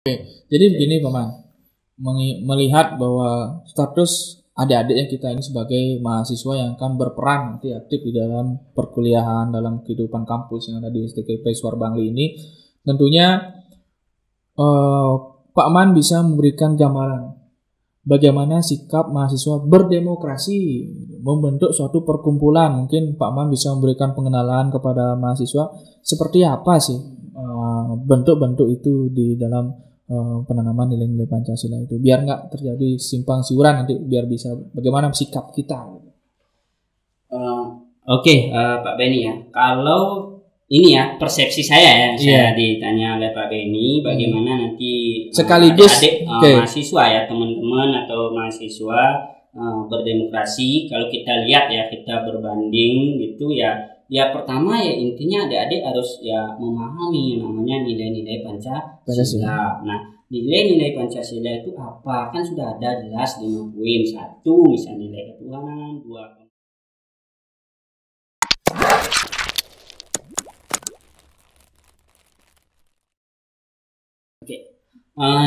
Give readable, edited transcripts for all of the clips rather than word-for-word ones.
Jadi begini Paman, melihat bahwa status adik-adik yang kita ini sebagai mahasiswa yang akan berperan nanti aktif di dalam perkuliahan, dalam kehidupan kampus yang ada di STKP Suar Bangli ini, tentunya Pak Man bisa memberikan gambaran bagaimana sikap mahasiswa berdemokrasi, membentuk suatu perkumpulan. Mungkin Pak Man bisa memberikan pengenalan kepada mahasiswa seperti apa sih bentuk-bentuk itu di dalam penanaman nilai-nilai Pancasila itu, biar nggak terjadi simpang siuran nanti, biar bisa bagaimana sikap kita. Pak Benny ya, kalau ini ya persepsi saya ya, saya ditanya oleh Pak Benny bagaimana nanti sekaligus adik mahasiswa ya, teman-teman atau mahasiswa berdemokrasi. Kalau kita lihat ya, kita berbanding gitu ya. Ya pertama ya intinya adik-adik harus ya memahami yang namanya nilai-nilai Pancasila. Nah, nilai-nilai Pancasila itu apa? Kan sudah ada jelas 5 poin. 1 misalnya nilai ketuhanan, 2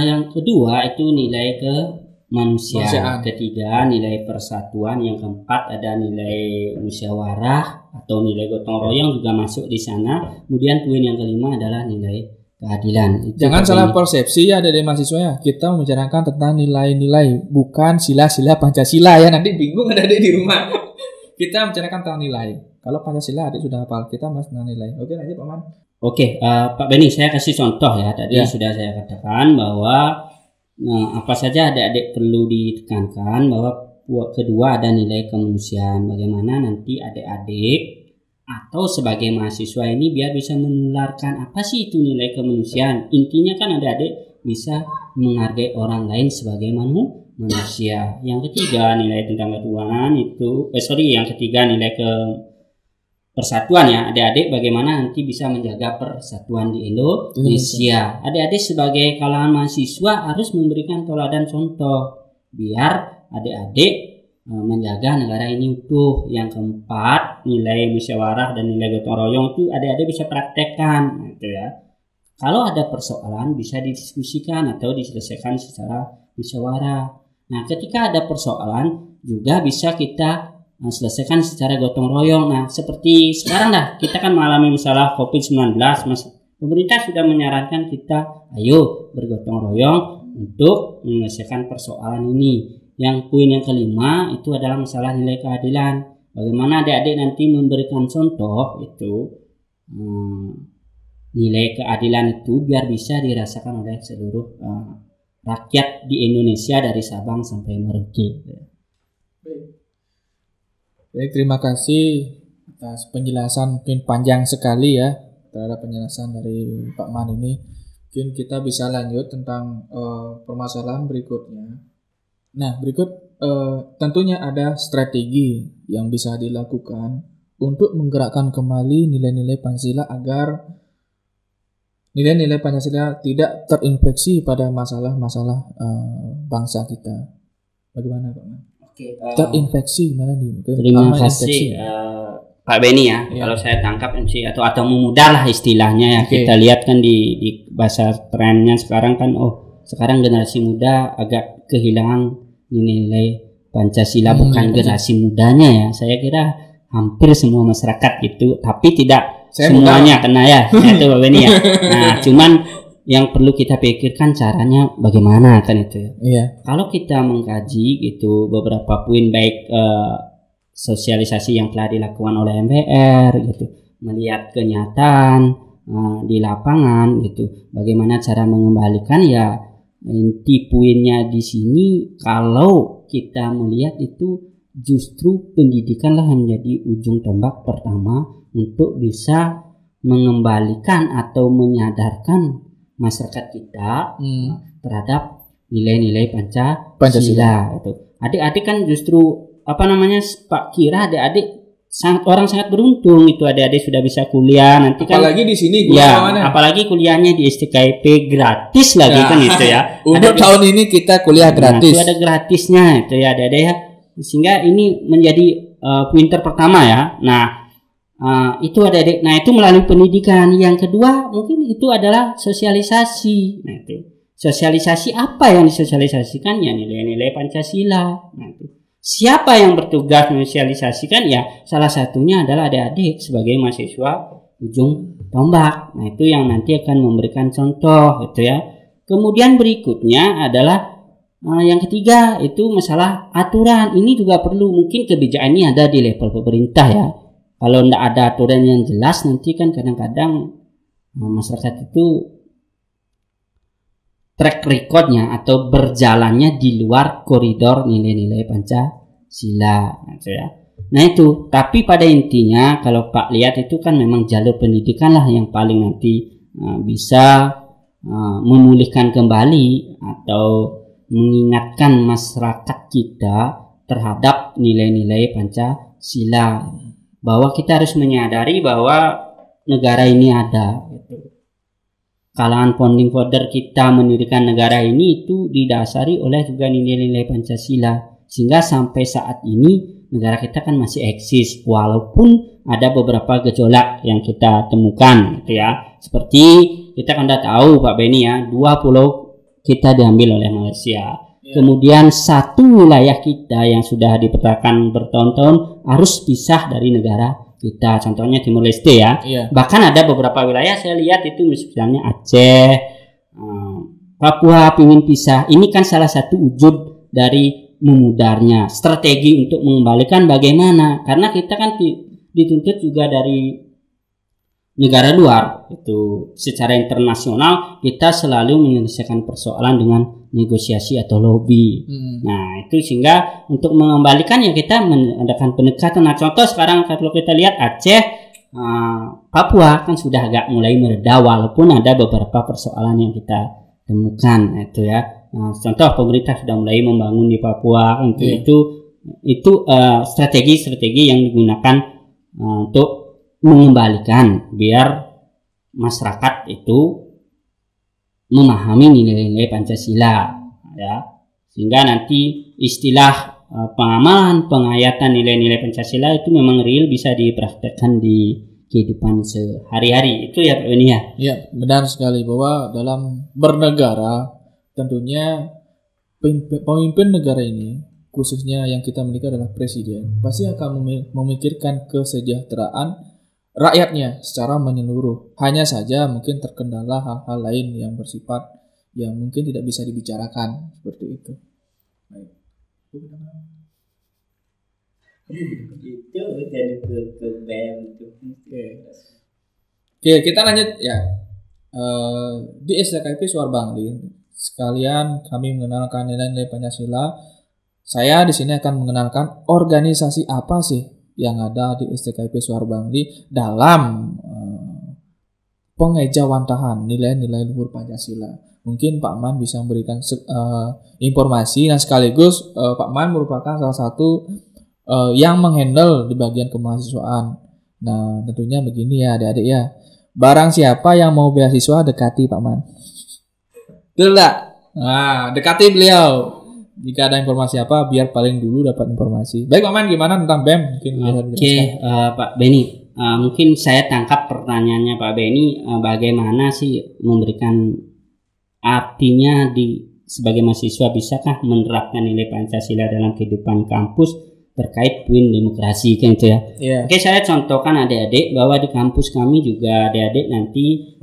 yang kedua itu nilai kemanusiaan, ketiga nilai persatuan, yang keempat ada nilai musyawarah atau nilai gotong royong juga masuk di sana. Kemudian poin yang kelima adalah nilai keadilan. Jangan salah persepsi ya dari mahasiswa ya. Kita membicarakan tentang nilai-nilai, bukan sila-sila Pancasila ya. Nanti bingung ada di rumah. Kita membicarakan tentang nilai. Kalau Pancasila adik sudah hafal, kita mas tentang nilai. Oke, lanjut Pak Man. Pak Benny, saya kasih contoh ya. Tadi sudah saya katakan bahwa apa saja adik-adik perlu ditekankan, bahwa kedua ada nilai kemanusiaan. Bagaimana nanti adik-adik atau sebagai mahasiswa ini biar bisa menularkan apa sih itu nilai kemanusiaan. Intinya kan adik-adik bisa menghargai orang lain sebagai manusia. Yang ketiga nilai tentang ketuhanan itu yang ketiga nilai persatuan ya. Adik-adik bagaimana nanti bisa menjaga persatuan di Indonesia. Adik-adik sebagai kalangan mahasiswa harus memberikan teladan contoh biar adik-adik menjaga negara ini utuh. Yang keempat nilai musyawarah dan nilai gotong royong itu adik-adik bisa praktekkan gitu ya. Kalau ada persoalan bisa didiskusikan atau diselesaikan secara musyawarah. Nah, ketika ada persoalan juga bisa kita selesaikan secara gotong royong. Nah, seperti sekarang kita kan mengalami masalah COVID-19, pemerintah sudah menyarankan kita ayo bergotong royong untuk menyelesaikan persoalan ini. Yang poin yang kelima itu adalah masalah nilai keadilan. Bagaimana adik-adik nanti memberikan contoh itu nilai keadilan itu biar bisa dirasakan oleh seluruh rakyat di Indonesia dari Sabang sampai Merauke. Baik, terima kasih atas penjelasan mungkin panjang sekali ya terhadap penjelasan dari Pak Man ini. Mungkin kita bisa lanjut tentang permasalahan berikutnya. Nah, berikut tentunya ada strategi yang bisa dilakukan untuk menggerakkan kembali nilai-nilai Pancasila agar nilai-nilai Pancasila tidak terinfeksi pada masalah-masalah bangsa kita. Bagaimana Pak Man? Terinfeksi gimana nih? Terima kasih Pak Benny ya. Kalau saya tangkap atau memudahlah istilahnya ya. Kita lihat kan di bahasa trennya sekarang kan, sekarang generasi muda agak kehilangan nilai Pancasila. Bukan generasi mudanya ya, saya kira hampir semua masyarakat gitu, tapi tidak semuanya kena ya. Itu Pak Benny ya. Nah, cuman yang perlu kita pikirkan caranya bagaimana kan itu ya. Iya. Kalau kita mengkaji gitu beberapa poin, baik sosialisasi yang telah dilakukan oleh MPR gitu, melihat kenyataan di lapangan gitu, bagaimana cara mengembalikan ya. Inti poinnya di sini kalau kita melihat itu justru pendidikanlah yang menjadi ujung tombak pertama untuk bisa mengembalikan atau menyadarkan masyarakat kita terhadap nilai-nilai Pancasila itu. Adik-adik kan justru Pak kira adik-adik sangat beruntung itu, adik-adik sudah bisa kuliah nanti kan. Apalagi di sini apalagi kuliahnya di STKP gratis lagi kan itu ya. Untuk tahun ini kita kuliah gratis. Itu ada gratisnya itu ya adik-adik ya. Sehingga ini menjadi pointer pertama ya. Nah, itu adik-adik. Nah, itu melalui pendidikan. Yang kedua mungkin itu adalah sosialisasi. Nah, itu Sosialisasi apa yang disosialisasikan? Ya nilai-nilai Pancasila. Nah, siapa yang bertugas mensosialisasikan? Ya salah satunya adalah adik-adik sebagai mahasiswa ujung tombak. Nah itu yang nanti akan memberikan contoh gitu ya. Kemudian berikutnya adalah yang ketiga itu masalah aturan. Ini juga perlu, mungkin kebijakan ini ada di level pemerintah ya. Kalau tidak ada aturan yang jelas nanti kan kadang-kadang masyarakat itu track recordnya atau berjalannya di luar koridor nilai-nilai Pancasila gitu ya. Nah itu, tapi pada intinya kalau Pak lihat itu kan memang jalur pendidikan lah yang paling nanti bisa memulihkan kembali atau mengingatkan masyarakat kita terhadap nilai-nilai Pancasila, bahwa kita harus menyadari bahwa negara ini ada gitu. Kalangan founding father kita mendirikan negara ini itu didasari oleh juga nilai-nilai Pancasila, sehingga sampai saat ini negara kita kan masih eksis walaupun ada beberapa gejolak yang kita temukan gitu ya. Seperti kita kan udah tahu Pak Beni ya, 2 pulau kita diambil oleh Malaysia. Kemudian satu wilayah kita yang sudah dipetakan bertahun-tahun harus pisah dari negara kita, contohnya Timur Leste ya. Bahkan ada beberapa wilayah saya lihat itu misalnya Aceh, Papua ingin pisah. Ini kan salah satu wujud dari memudarnya strategi untuk mengembalikan bagaimana, karena kita kan dituntut juga dari negara luar itu secara internasional kita selalu menyelesaikan persoalan dengan negosiasi atau lobby. Nah itu sehingga untuk mengembalikan ya kita mengadakan pendekatan. Nah contoh sekarang kalau kita lihat Aceh, Papua kan sudah agak mulai mereda walaupun ada beberapa persoalan yang kita temukan itu ya. Nah, contoh pemerintah sudah mulai membangun di Papua itu strategi-strategi yang digunakan untuk mengembalikan biar masyarakat itu memahami nilai-nilai Pancasila ya, sehingga nanti istilah pengamalan pengayatan nilai-nilai Pancasila itu memang real bisa dipraktekkan di kehidupan sehari-hari. Itu ya Pak Beni ya. Iya, benar sekali bahwa dalam bernegara tentunya pemimpin negara ini khususnya yang kita miliki adalah presiden pasti akan memikirkan kesejahteraan rakyatnya secara menyeluruh. Hanya saja mungkin terkendala hal-hal lain yang bersifat yang mungkin tidak bisa dibicarakan seperti itu. Baik. Oke, kita lanjut ya. Di STKIP Suar Bangli sekalian kami mengenalkan nilai-nilai Pancasila. Saya di sini akan mengenalkan organisasi apa sih yang ada di STKIP Suar Bangli dalam pengejawantahan nilai-nilai luhur Pancasila. Mungkin Pak Man bisa memberikan informasi dan sekaligus Pak Man merupakan salah satu yang menghandle di bagian kemahasiswaan. Nah tentunya begini ya adik-adik ya, barang siapa yang mau beasiswa dekati Pak Man. Betul tak? Nah dekati beliau. Jika ada informasi apa, biar paling dulu dapat informasi. Baik Pak Man, gimana tentang BEM? Oke, Pak Beni, mungkin saya tangkap pertanyaannya Pak Beni, bagaimana sih memberikan artinya sebagai mahasiswa bisakah menerapkan nilai Pancasila dalam kehidupan kampus terkait poin demokrasi kan itu ya. Oke, saya contohkan adik-adik bahwa di kampus kami juga adik-adik nanti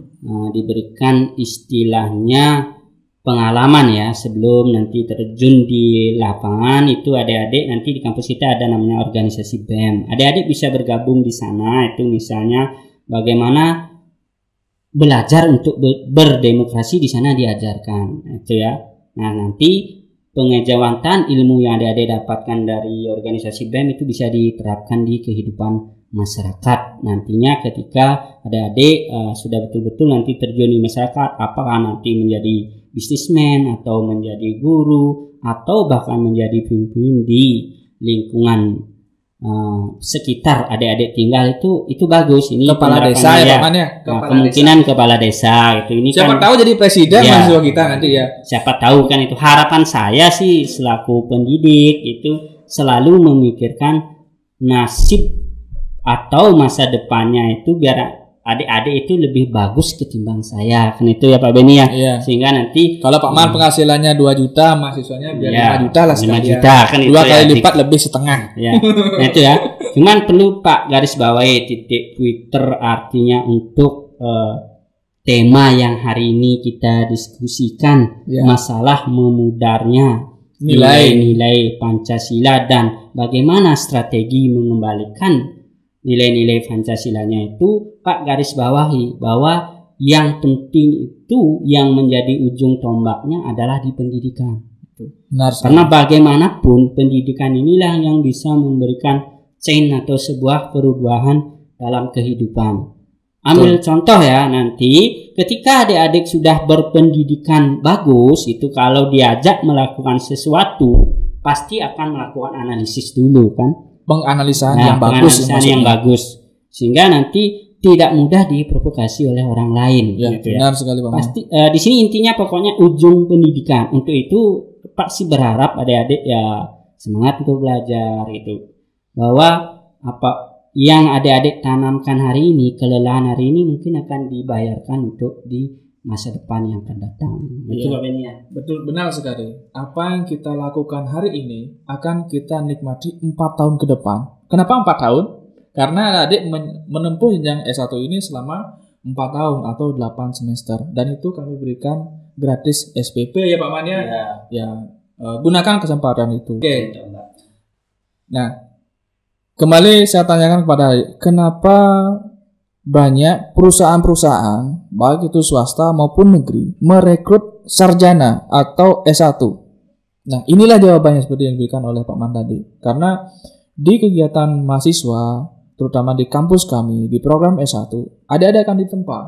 diberikan istilahnya pengalaman ya sebelum nanti terjun di lapangan. Itu adik-adik nanti di kampus kita ada namanya organisasi BEM. Adik-adik bisa bergabung di sana, itu misalnya bagaimana belajar untuk berdemokrasi di sana diajarkan itu ya. Nah nanti pengejawantahan ilmu yang adik-adik dapatkan dari organisasi BEM itu bisa diterapkan di kehidupan masyarakat nantinya ketika adik-adik sudah betul-betul nanti terjun di masyarakat, apakah nanti menjadi bisnismen atau menjadi guru atau bahkan menjadi pemimpin di lingkungan sekitar adik-adik tinggal itu bagus. Ini kepala desa ya, kemungkinan desa. Kepala desa itu ini siapa kan, tahu jadi presiden ya, mahasiswa kita nanti ya. Siapa tahu kan itu harapan saya sih selaku pendidik itu selalu memikirkan nasib atau masa depannya itu biar adik-adik itu lebih bagus ketimbang saya, kan itu ya Pak Beni ya. Iya. Sehingga nanti Kalau Pak Man penghasilannya 2 juta, mahasiswanya biar Ya, 5 juta lah 5 sekalian. juta, kan itu 2 ya, kali lipat lebih setengah. ya. Nah itu ya. Cuman perlu Pak garis bawahi titik Twitter artinya untuk tema yang hari ini kita diskusikan, Ya. masalah memudarnya nilai-nilai Pancasila dan bagaimana strategi mengembalikan nilai-nilai Pancasilanya itu Pak garis bawahi bahwa yang penting itu yang menjadi ujung tombaknya adalah di pendidikan. Benar. Karena bagaimanapun pendidikan inilah yang bisa memberikan change atau sebuah perubahan dalam kehidupan. Ambil contoh ya, nanti ketika adik-adik sudah berpendidikan bagus, itu kalau diajak melakukan sesuatu pasti akan melakukan analisis dulu kan. Penganalisaan Nah, yang bagus. penganalisaan yang bagus, sehingga nanti tidak mudah diprovokasi oleh orang lain. Ya, gitu benar sekali Pak Man. Pasti di sini intinya pokoknya ujung pendidikan. Untuk itu Pak sih berharap adik-adik ya semangat untuk belajar gitu. Bahwa apa yang adik-adik tanamkan hari ini, kelelahan hari ini mungkin akan dibayarkan untuk di masa depan yang akan datang. Itu Pak Beni ya. Betul, benar sekali. Apa yang kita lakukan hari ini akan kita nikmati 4 tahun ke depan. Kenapa 4 tahun? Karena adik menempuh jenjang S1 ini selama 4 tahun atau 8 semester. Dan itu kami berikan gratis SPP ya Pak Man ya. Ya, gunakan kesempatan itu. Oke. Nah, kembali saya tanyakan kepada adik, kenapa banyak perusahaan-perusahaan, baik itu swasta maupun negeri, merekrut sarjana atau S1. Nah, inilah jawabannya seperti yang diberikan oleh Pak Man tadi. Karena di kegiatan mahasiswa, terutama di kampus kami, di program S1, adik-adik akan ditempa,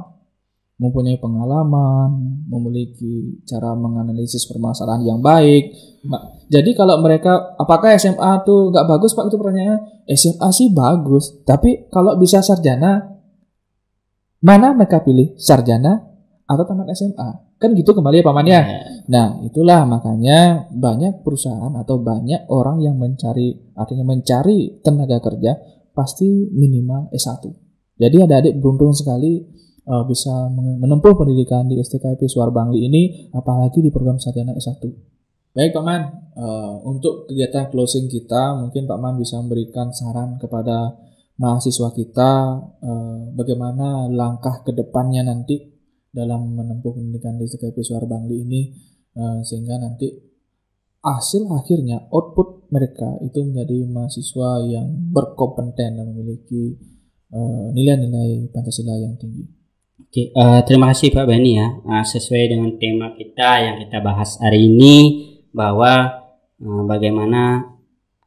mempunyai pengalaman, memiliki cara menganalisis permasalahan yang baik. Nah, jadi kalau mereka, apakah SMA tuh nggak bagus Pak? Itu pertanyaannya. SMA sih bagus, tapi kalau bisa sarjana, mana mereka pilih, sarjana atau tamat SMA? Kan gitu kembali ya Pak Man ya. Nah, itulah makanya banyak perusahaan atau banyak orang yang mencari tenaga kerja pasti minimal S1. Jadi adik-adik beruntung sekali bisa menempuh pendidikan di STKIP Suar Bangli ini, apalagi di program sarjana S1. Baik Pak Man, untuk kegiatan closing kita, mungkin Pak Man bisa memberikan saran kepada mahasiswa kita bagaimana langkah ke depannya nanti dalam menempuh pendidikan di STKIP Suar Bangli ini, sehingga nanti hasil akhirnya output mereka itu menjadi mahasiswa yang berkompeten dan memiliki nilai-nilai Pancasila yang tinggi. Oke, terima kasih Pak Beni ya. Sesuai dengan tema kita yang kita bahas hari ini, bahwa bagaimana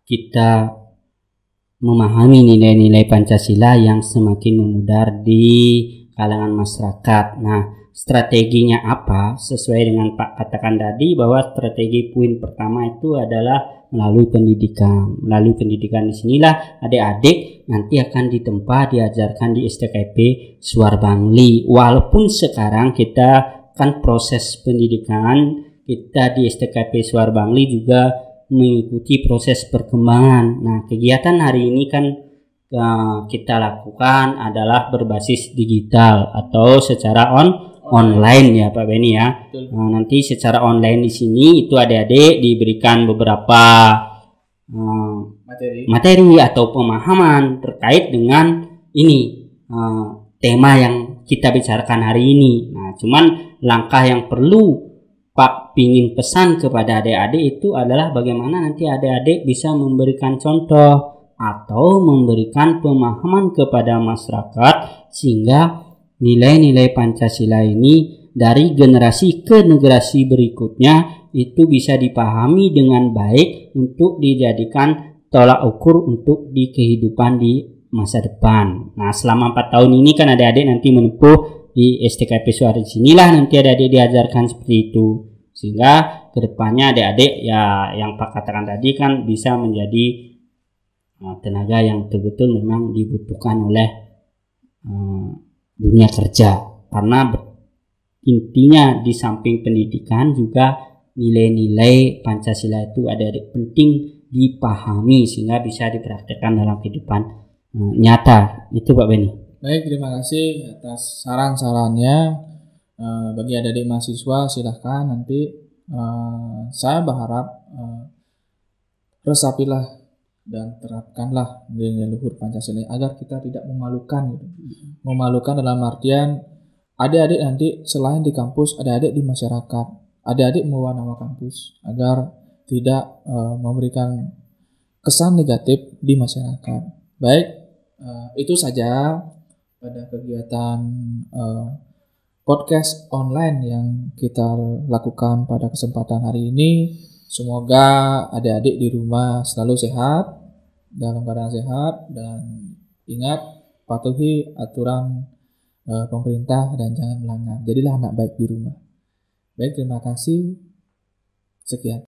kita memahami nilai-nilai Pancasila yang semakin memudar di kalangan masyarakat. Nah, strateginya apa? Sesuai dengan Pak katakan tadi, bahwa strategi poin pertama itu adalah melalui pendidikan. Melalui pendidikan di sinilah adik-adik nanti akan ditempa, diajarkan di STKIP Suar Bangli. Walaupun sekarang kita kan proses pendidikan kita di STKIP Suar Bangli juga mengikuti proses perkembangan. Nah, kegiatan hari ini kan kita lakukan adalah berbasis digital atau secara online ya Pak Beni ya. Nanti secara online di sini itu adik-adik diberikan beberapa materi atau pemahaman terkait dengan ini tema yang kita bicarakan hari ini. Nah, cuman langkah yang perlu Pak pingin pesan kepada adik-adik itu adalah bagaimana nanti adik-adik bisa memberikan contoh atau memberikan pemahaman kepada masyarakat sehingga nilai-nilai Pancasila ini dari generasi ke generasi berikutnya itu bisa dipahami dengan baik untuk dijadikan tolak ukur untuk di kehidupan di masa depan. Nah, selama 4 tahun ini kan adik-adik nanti menempuh di STKIP Suar, di sinilah nanti adik-adik diajarkan seperti itu, sehingga kedepannya adik-adik ya yang Pak katakan tadi kan bisa menjadi tenaga yang betul-betul memang dibutuhkan oleh dunia kerja. Karena intinya di samping pendidikan juga nilai-nilai Pancasila itu adik-adik penting dipahami sehingga bisa dipraktekkan dalam kehidupan nyata. Itu Pak Beni. Baik, terima kasih atas saran-sarannya. Bagi adik-adik mahasiswa silahkan nanti saya berharap resapilah dan terapkanlah nilai luhur Pancasila agar kita tidak memalukan gitu. Memalukan dalam artian adik-adik nanti selain di kampus, adik-adik di masyarakat, adik-adik membawa nama kampus agar tidak memberikan kesan negatif di masyarakat. Baik, itu saja pada kegiatan podcast online yang kita lakukan pada kesempatan hari ini. Semoga adik-adik di rumah selalu sehat, dalam keadaan sehat, dan ingat patuhi aturan pemerintah dan jangan melanggar. Jadilah anak baik di rumah. Baik, terima kasih. Sekian.